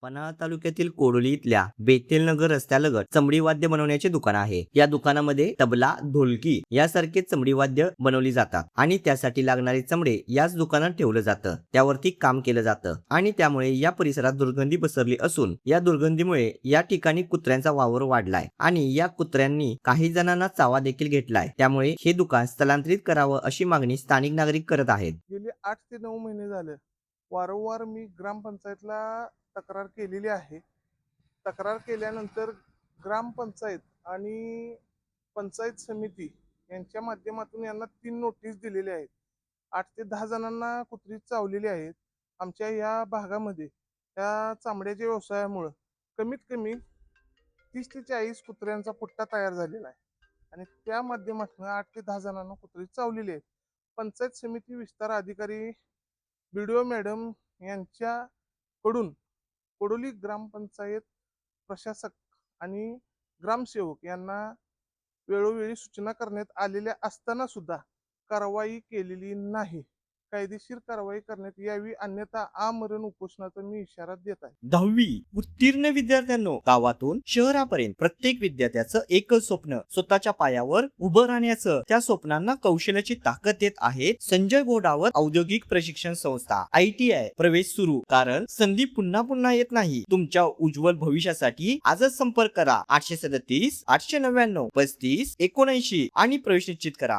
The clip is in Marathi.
पन्हाळा तालुक्यातील कोडोली इथल्या बेतेलनगर रस्त्यालगत चमडी वाद्य बनवण्याचे दुकान आहे। या दुकानामध्ये तबला, ढोलकी यासारखे चमडी वाद्य बनवली जातात आणि त्यासाठी लागणारे चमडे याच दुकानात ठेवलं जातं। त्यावरती काम केलं जातं आणि त्यामुळे या परिसरात दुर्गंधी पसरली असून या दुर्गंधीमुळे या ठिकाणी कुत्र्यांचा वावर वाढलाय आणि या कुत्र्यांनी काही जणांना चावा देखील घेतलाय। त्यामुळे हे दुकान स्थलांतरित करावं अशी मागणी स्थानिक नागरिक करत आहेत। गेले 8 ते 9 महिने झाले वारंवार मी ग्रामपंचायतला तक्रार केलेली आहे. तक्रार केल्यानंतर ग्रामपंचायत आणि पंचायत समिती यांच्या माध्यमातून यांना 3 नोटीस दिलेल्या आहेत. 8 ते 10 जणांना कुत्री चावलेली आहेत. आमच्या या भागामध्ये त्या चामड्याच्या व्यवसायामुळं कमीत कमी 30 ते 40 कुत्र्यांचा पुट्टा तयार झालेला आहे आणि त्या माध्यमातून 8 ते 10 जणांना कुत्री चावलेली आहेत. पंचायत समिती विस्तार अधिकारी बीडीओ मॅडम यांच्याकडून कोडोली ग्रामपंचायत प्रशासक आणि ग्रामसेवक यांना वेळोवेळी सूचना करण्यात आलेल्या असताना सुद्धा कारवाई केलेली नाही. कायदेशीर कारवाई करण्यात यावी, अन्यथा आमरण उपोषणाचा मी इशारा देत आहे. 10वी उत्तीर्ण विद्यार्थ्यांनो, गावातून शहरापर्यंत प्रत्येक विद्यार्थ्याचं एकच स्वप्न, स्वतःच्या पायावर उभं राहण्याचं। त्या स्वप्नांना कौशल्याची ताकद देत आहेत संजय घोडावत औद्योगिक प्रशिक्षण संस्था ITI। प्रवेश सुरू, कारण संधी पुन्हा पुन्हा येत नाही। तुमच्या उज्ज्वल भविष्यासाठी आजच संपर्क करा 837 899 35 79 आणि प्रवेश निश्चित करा।